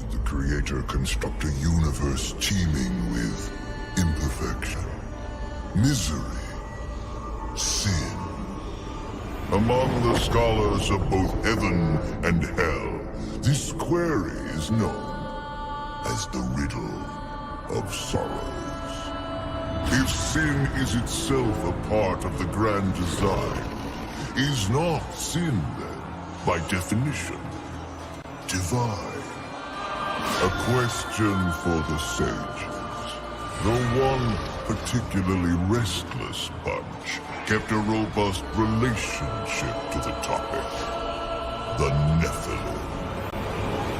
did the Creator construct a universe teeming with imperfection, misery, sin. Among the scholars of both heaven and hell, this query is known as the riddle of sorrows. If sin is itself a part of the grand design, is not sin then, by definition, divine? A question for the sages. The one particularly restless bunch kept a robust relationship to the topic. The Nephilim.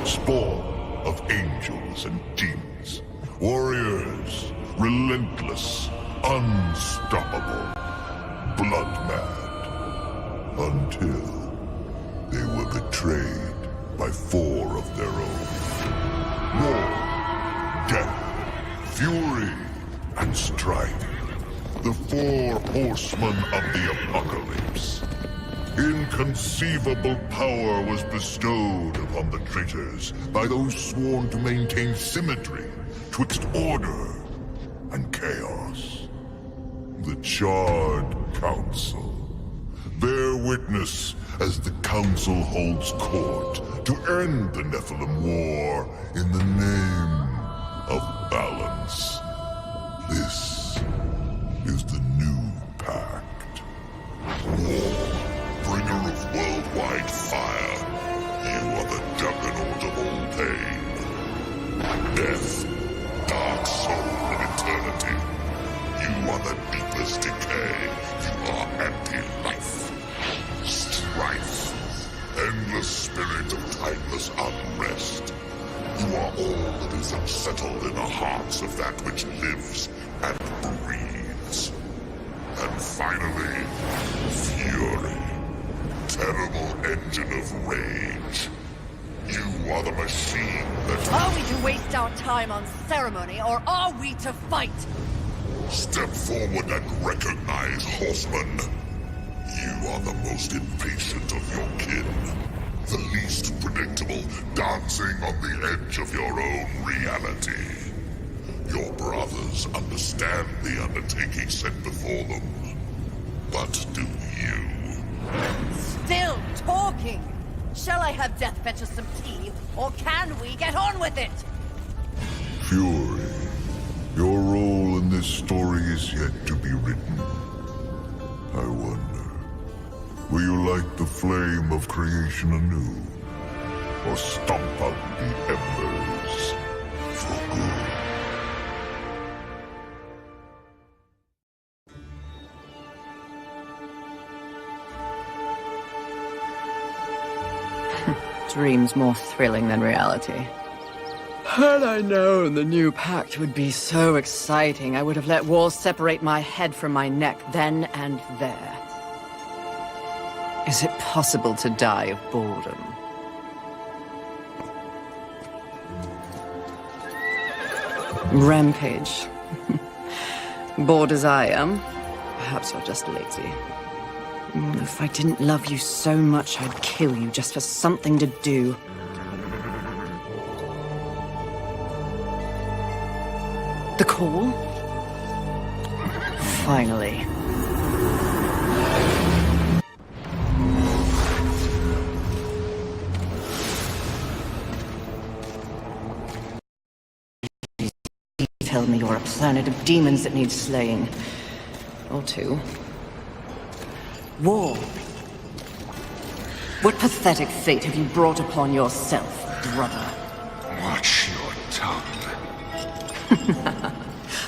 Spawn of angels and demons. Warriors, relentless, unstoppable, blood-mad. Until they were betrayed by 4 of their own. War, death, fury, and strife. The 4 horsemen of the apocalypse. Inconceivable power was bestowed upon the traitors by those sworn to maintain symmetry twixt order and chaos. The Charred Council. Bear witness as the Council holds court to end the Nephilim War in the name of balance. This is the new pact. War, bringer of worldwide fire. You are the juggernaut of all pain. Death, dark soul of eternity. You are the deepest decay. You are anti-life. Strife, endless spirit of timeless unrest. You are all that is unsettled in the hearts of that which lives and breathes. And finally, fury. Terrible engine of rage. You are the machine that... Are we to waste our time on ceremony, or are we to fight? Step forward and recognize, horseman. You are the most impatient of your kin. The least predictable, dancing on the edge of your own reality. Your brothers understand the undertaking set before them. But do you? Still talking! Shall I have Death fetch us some tea, or can we get on with it? Fury, your role in this story is yet to be written. I wonder, will you light the flame of creation anew? Or stomp out the embers for good? Dreams more thrilling than reality. Had I known the new pact would be so exciting, I would have let walls separate my head from my neck then and there. Is it possible to die of boredom? Rampage. Bored as I am, perhaps you're just lazy. If I didn't love you so much, I'd kill you just for something to do. The call? Finally. Tell me you're a planet of demons that needs slaying. Or 2. War. What pathetic fate have you brought upon yourself, brother? Watch your tongue.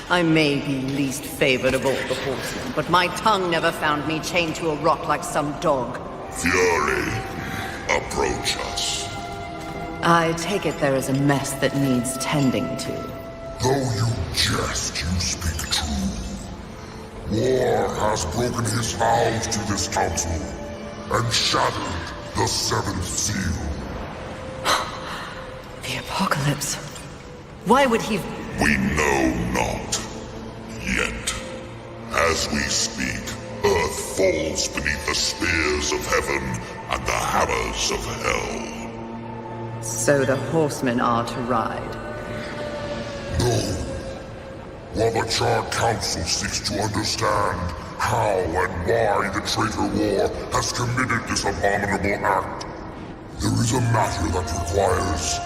I may be least favored of all the horsemen, but my tongue never found me chained to a rock like some dog. Fury, approach us. I take it there is a mess that needs tending to. Though you jest, you speak true. War has broken his vows to this council, and shattered the 7th seal. The apocalypse. Why would he... We know not. Yet. As we speak, Earth falls beneath the spears of heaven and the hammers of hell. So the horsemen are to ride. No. While the Charred Council seeks to understand how and why the traitor war has committed this abominable act, there is a matter that requires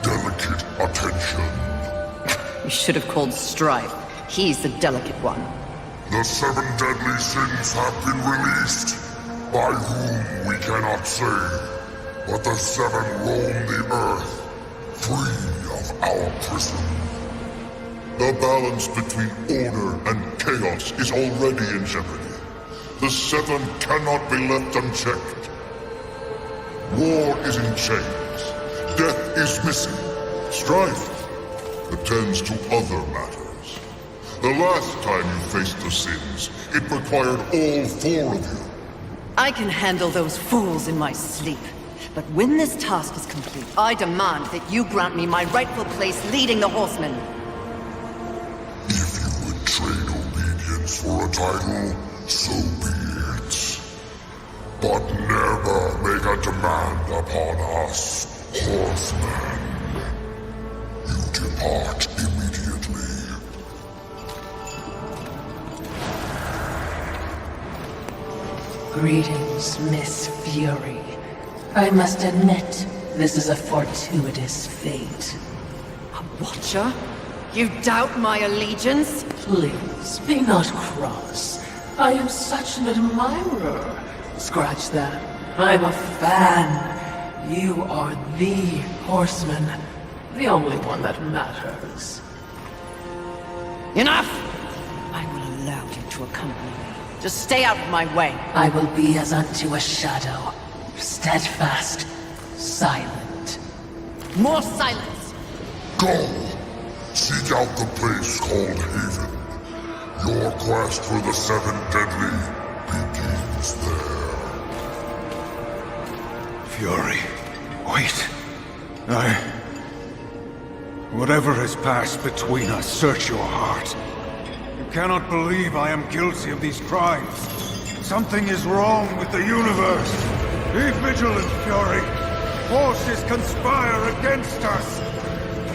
delicate attention. You should have called Strife. He's the delicate one. The 7 deadly sins have been released, by whom we cannot say, but the 7 roam the earth, free of our prison. The balance between order and chaos is already in jeopardy. The 7 cannot be left unchecked. War is in chains. Death is missing. Strife attends to other matters. The last time you faced the sins, it required all 4 of you. I can handle those fools in my sleep. But when this task is complete, I demand that you grant me my rightful place leading the horsemen. If you would trade obedience for a title, so be it. But never make a demand upon us, horsemen. You depart immediately. Greetings, Miss Fury. I must admit, this is a fortuitous fate. A watcher? You doubt my allegiance? Please, be not cross. I am such an admirer. Scratch that. I'm a fan. You are the horseman. The only one that matters. Enough! I will allow you to accompany me. Just stay out of my way. I will be as unto a shadow. Steadfast. Silent. More silence! Go! Seek out the place called Haven. Your quest for the 7 deadly begins there. Fury, wait. Whatever has passed between us, search your heart. You cannot believe I am guilty of these crimes. Something is wrong with the universe. Be vigilant, Fury. Forces conspire against us.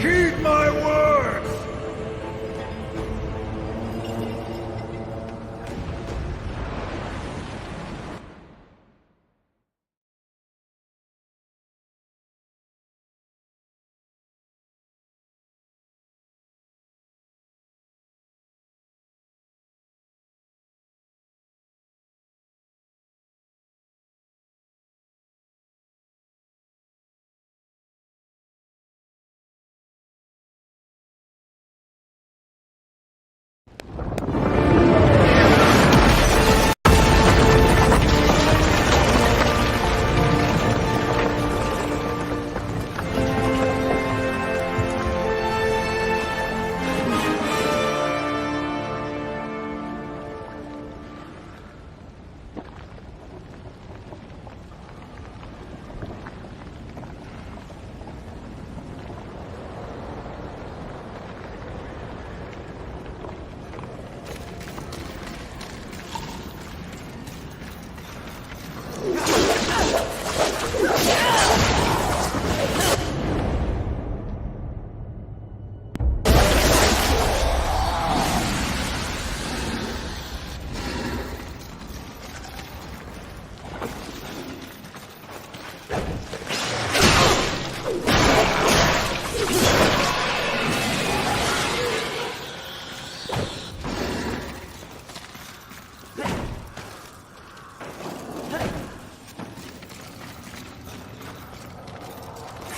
Heed my words!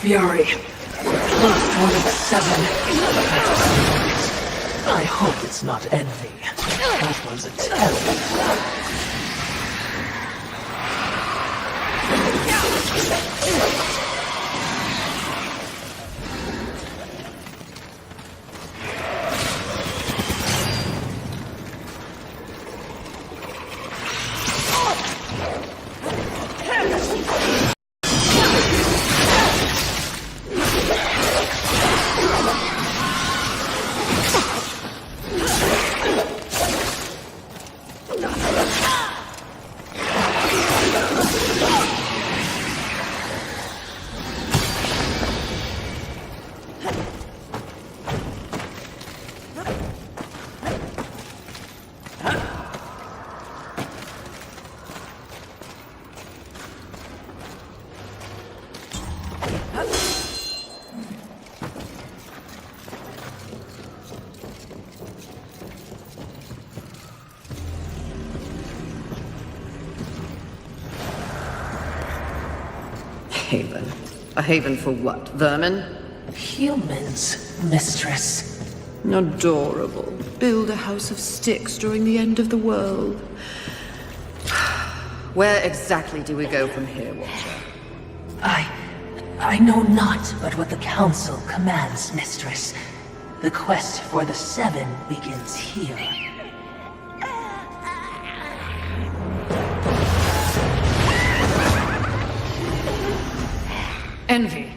Fury. Close to one of the 7. I hope it's not envy. That was a terrible. haven. A haven for what? Vermin? Humans, mistress. Adorable. Build a house of sticks during the end of the world. Where exactly do we go from here, Watcher? I know not but what the Council commands, mistress. The quest for the Seven begins here. Envy.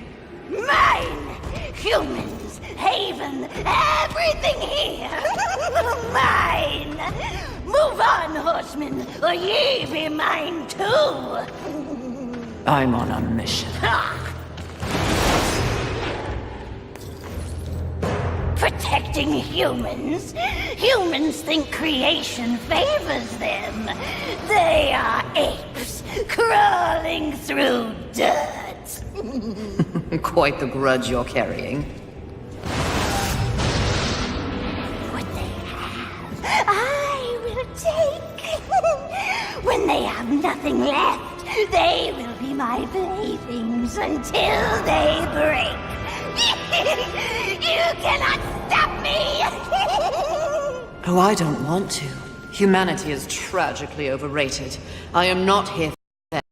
Mine! Humans, haven, everything here! Mine! Move on, horsemen, or ye be mine too! I'm on a mission. Protecting humans? Humans think creation favors them. They are apes, crawling through dirt. Quite the grudge you're carrying. What they have, I will take. When they have nothing left, they will be my playthings until they break. You cannot stop me! Oh, I don't want to. Humanity is tragically overrated. I am not here for that.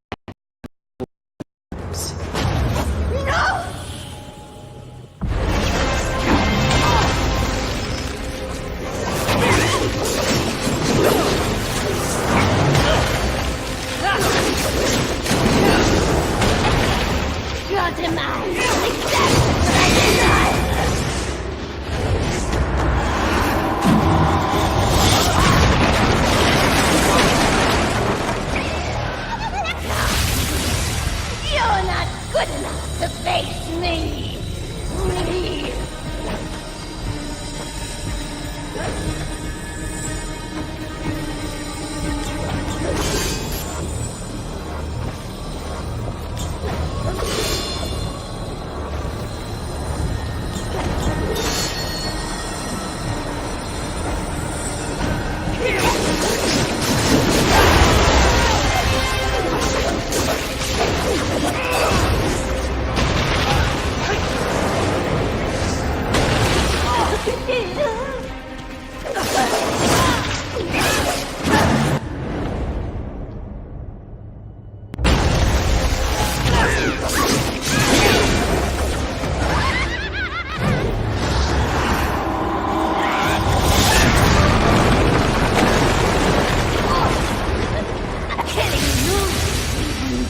No! Your demise is exactly what I desire! You're not good enough to face me!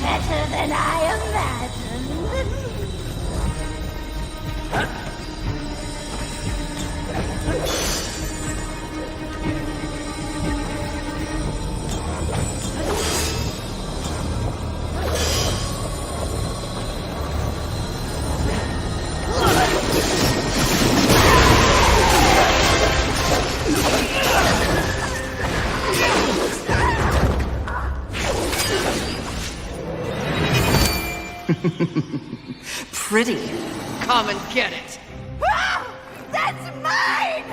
Better than I imagined. Pretty. Come and get it. Ah! That's mine!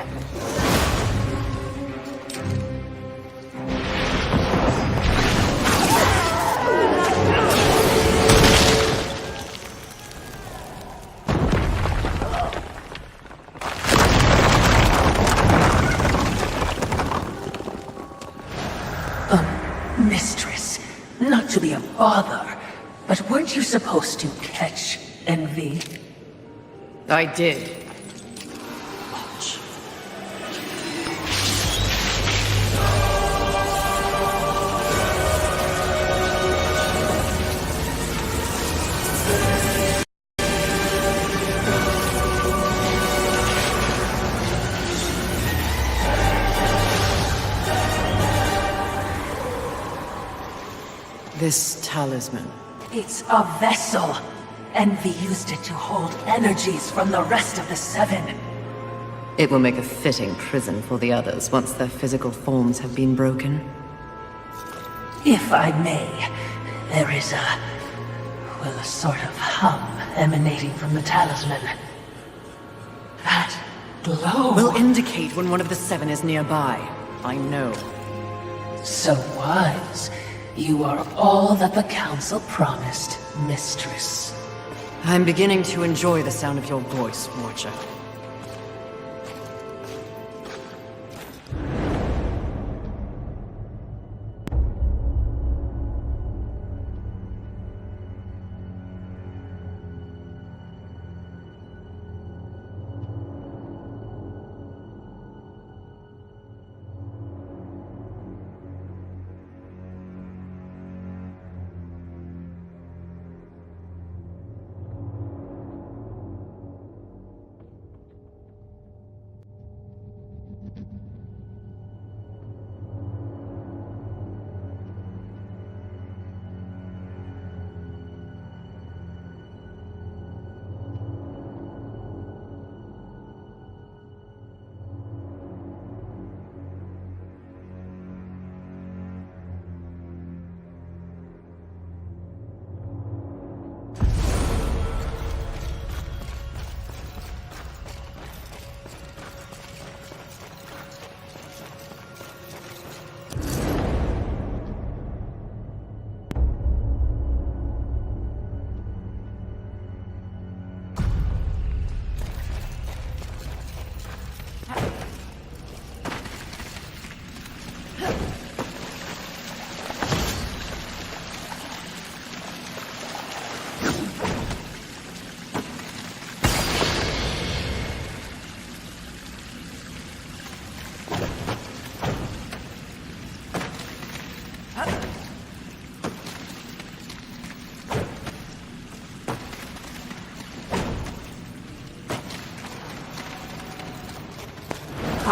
Mistress, not to be a bother, but weren't you supposed to catch Envy? I did. Watch. This talisman. It's a vessel. Envy used it to hold energies from the rest of the Seven. It will make a fitting prison for the others once their physical forms have been broken. If I may, there is a sort of hum emanating from the talisman. That glow Will indicate when one of the Seven is nearby. I know. so wise. You are all that the Council promised, Mistress. I'm beginning to enjoy the sound of your voice, Watcher.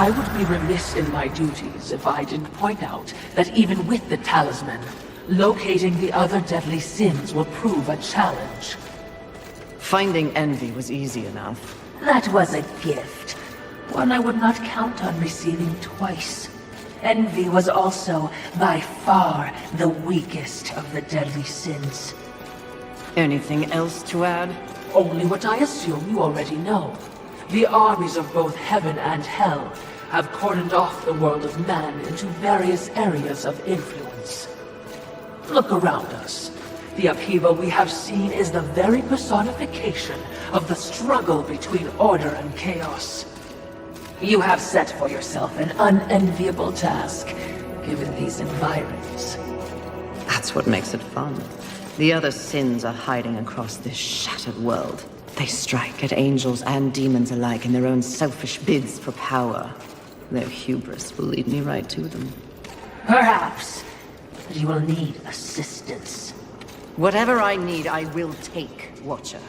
I would be remiss in my duties if I didn't point out that even with the talisman, locating the other deadly sins will prove a challenge. Finding envy was easy enough. That was a gift. One I would not count on receiving twice. Envy was also, by far, the weakest of the deadly sins. Anything else to add? Only what I assume you already know. The armies of both heaven and hell have cordoned off the world of man into various areas of influence. Look around us. The upheaval we have seen is the very personification of the struggle between order and chaos. You have set for yourself an unenviable task, given these environs. That's what makes it fun. The other sins are hiding across this shattered world. They strike at angels and demons alike in their own selfish bids for power. Their hubris will lead me right to them. Perhaps, but you will need assistance. Whatever I need, I will take, Watcher.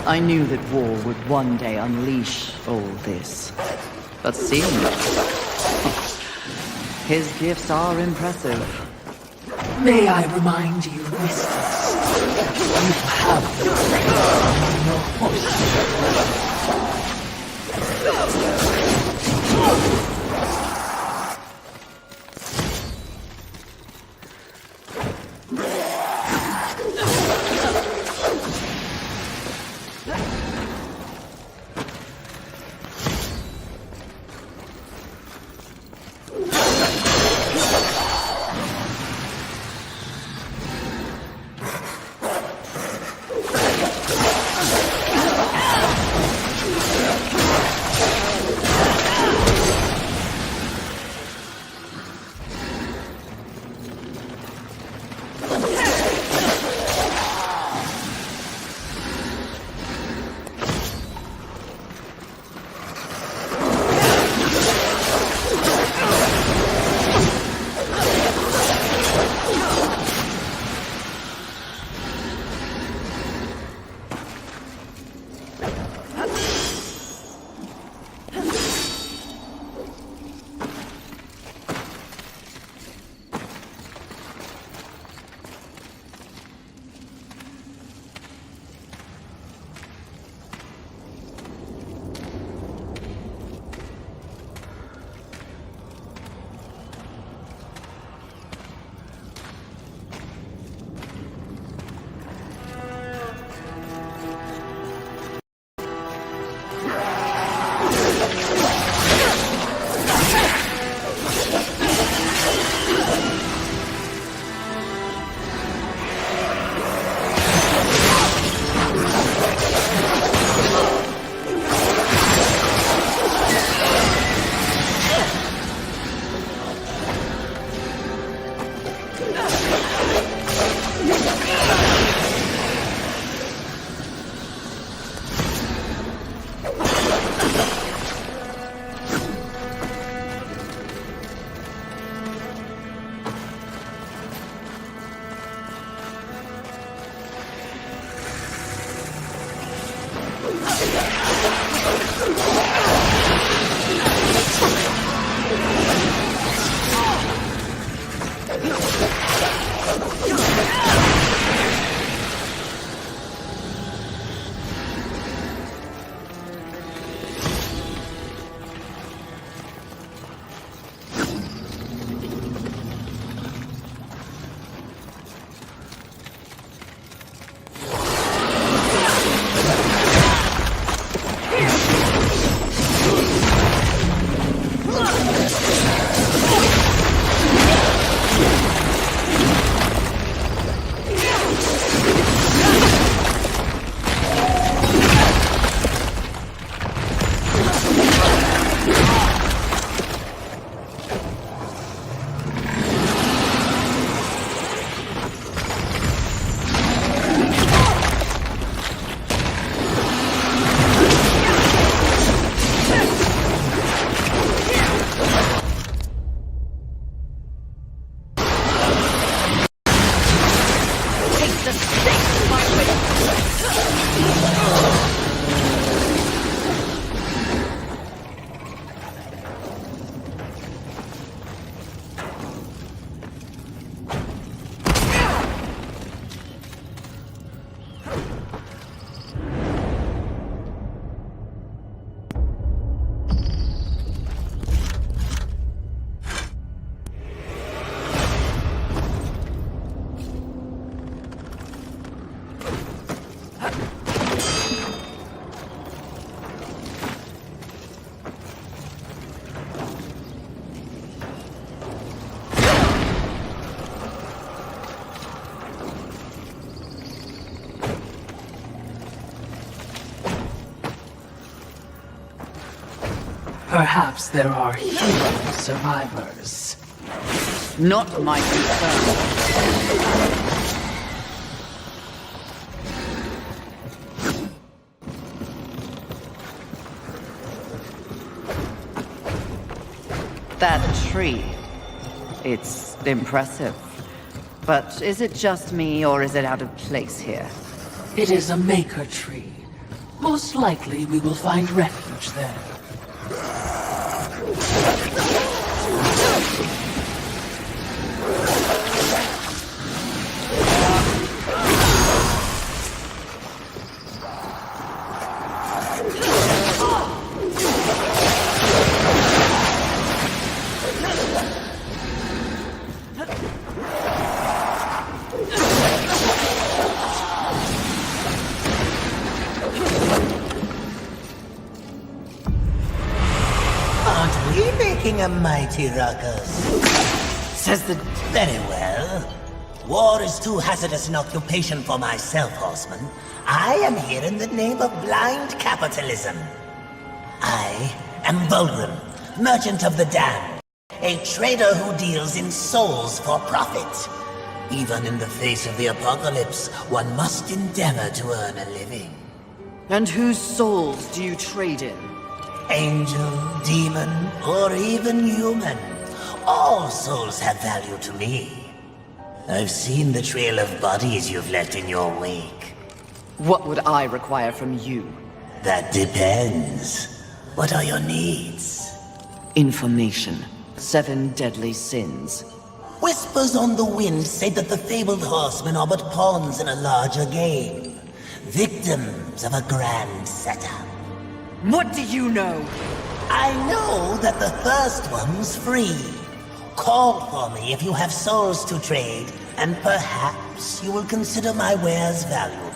I knew that war would one day unleash all this. But seeing his gifts are impressive. May I remind you, Mistress, you have the faith in your horse. Perhaps there are human survivors. Not my concern. That tree. It's impressive. But is it just me, or is it out of place here? It is a maker tree. Most likely we will find refuge there. Aren't we making a mighty ruckus? Says the... Very well. War is too hazardous an occupation for myself, Horseman. I am here in the name of blind capitalism. I am Volgrim, Merchant of the Damned, a trader who deals in souls for profit. Even in the face of the apocalypse, one must endeavor to earn a living. And whose souls do you trade in? Angel, demon, or even human. All souls have value to me. I've seen the trail of bodies you've left in your wake. What would I require from you? That depends. What are your needs? Information. 7 deadly sins. Whispers on the wind say that the fabled horsemen are but pawns in a larger game. Victims of a grand setup. What do you know? I know that the first one's free. Call for me if you have souls to trade, and perhaps you will consider my wares valuable.